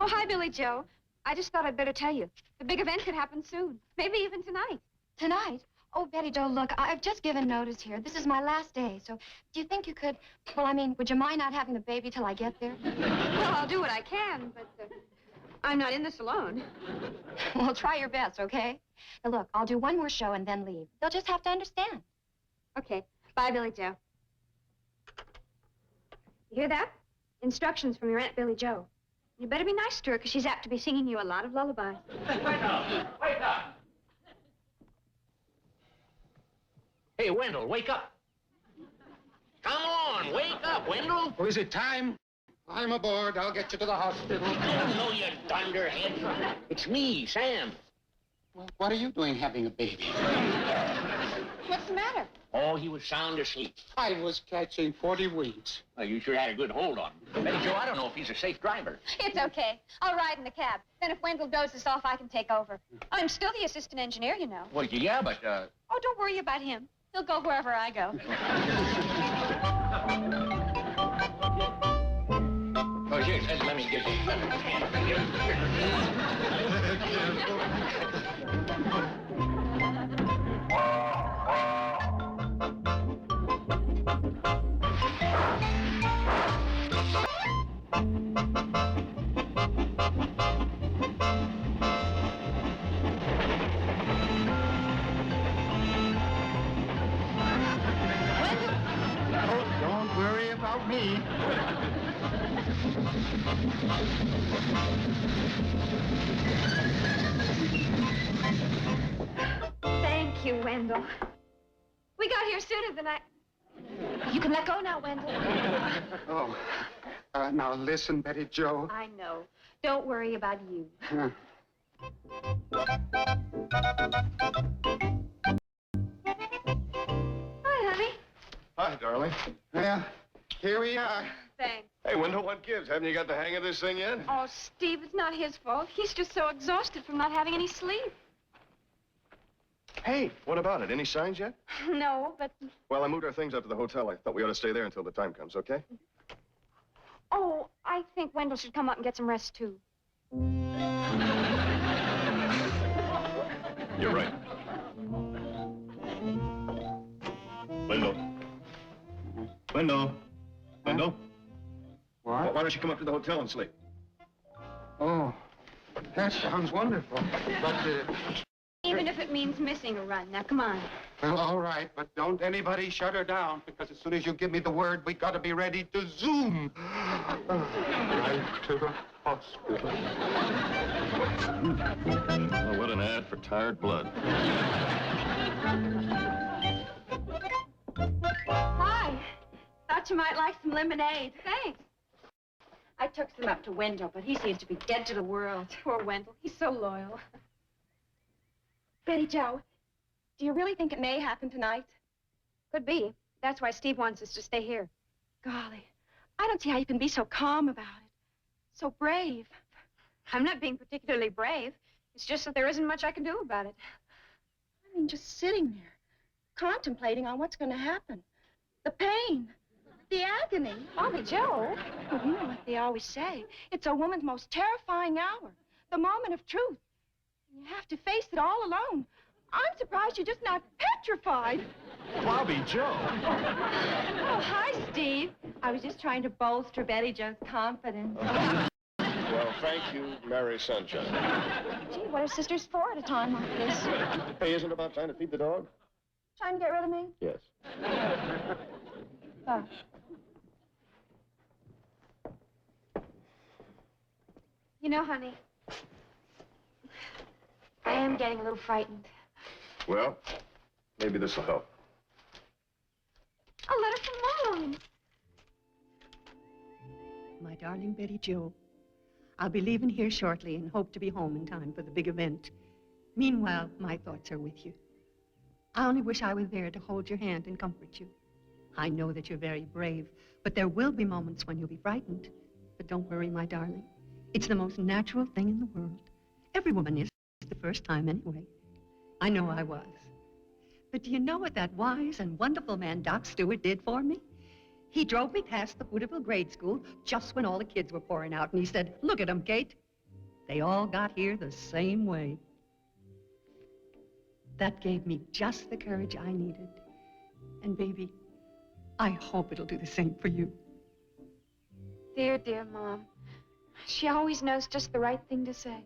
Oh, hi, Billy Joe. I just thought I'd better tell you. The big event could happen soon. Maybe even tonight. Tonight? Oh, Betty Joe, look, I've just given notice here. This is my last day, so do you think you could... Well, I mean, would you mind not having the baby till I get there? Well, I'll do what I can, but I'm not in this alone. Well, try your best, okay? Now, look, I'll do one more show and then leave. They'll just have to understand. Okay. Bye, Billy Joe. You hear that? Instructions from your Aunt Billy Joe. You better be nice to her, because she's apt to be singing you a lot of lullabies. Wake up! Wake up! Hey, Wendell, wake up. Come on, wake up, Wendell. Oh, is it time? I'm aboard. I'll get you to the hospital. Oh, no, you dunderhead. It's me, Sam. Well, what are you doing having a baby? What's the matter? Oh, he was sound asleep. I was catching 40 winks. Well, you sure had a good hold on him. Betty Joe, I don't know if he's a safe driver. It's okay. I'll ride in the cab. Then if Wendell dozes off, I can take over. I'm still the assistant engineer, you know. Well, yeah, but, Oh, don't worry about him. He'll go wherever I go. Oh, here, let me get Don't worry about me. Thank you, Wendell. We got here sooner than I... You can let go now, Wendell. Oh, now listen, Betty Joe. I know. Don't worry about you. Hi, honey. Hi, darling. Well, here we are. Thanks. Hey, Wendell, what gives? Haven't you got the hang of this thing yet? Oh, Steve, it's not his fault. He's just so exhausted from not having any sleep. Hey, what about it? Any signs yet? No, but... Well, I moved our things up to the hotel. I thought we ought to stay there until the time comes, okay? Oh, I think Wendell should come up and get some rest, too. You're right. Wendell. Wendell. Wendell? What? Why don't you come up to the hotel and sleep? Oh, that sounds wonderful. But, Even if it means missing a run. Now, come on. well, all right, but don't anybody shut her down, because as soon as you give me the word, we got to be ready to zoom. Right to the hospital. Oh, what an ad for tired blood. Hi. Thought you might like some lemonade. Thanks. I took some up to Wendell, but he seems to be dead to the world. Poor Wendell. He's so loyal. Betty Joe, do you really think it may happen tonight? Could be. That's why Steve wants us to stay here. Golly, I don't see how you can be so calm about it. So brave. I'm not being particularly brave. It's just that there isn't much I can do about it. I mean, just sitting there, contemplating on what's going to happen. The pain, the agony. Bobby Joe. Well, you know what they always say. It's a woman's most terrifying hour, the moment of truth. You have to face it all alone. I'm surprised you're just not petrified. Bobby Joe. Oh, hi, Steve. I was just trying to bolster Betty Joe's confidence. Well, thank you, Mary Sunshine. Gee, what are sisters for at a time like this? Hey, isn't it about time to feed the dog? Trying to get rid of me? Yes. Oh. You know, honey, I am getting a little frightened. Well, maybe this will help. A letter from Mom. My darling Betty Joe, I'll be leaving here shortly and hope to be home in time for the big event. Meanwhile, my thoughts are with you. I only wish I were there to hold your hand and comfort you. I know that you're very brave, but there will be moments when you'll be frightened. But don't worry, my darling. It's the most natural thing in the world. Every woman is the first time anyway. I know I was. But do you know what that wise and wonderful man, Doc Stewart, did for me? He drove me past the Hooterville grade school just when all the kids were pouring out, and he said, "Look at 'em, Kate. They all got here the same way. That gave me just the courage I needed. And baby, I hope it'll do the same for you. Dear, dear Mom. She always knows just the right thing to say.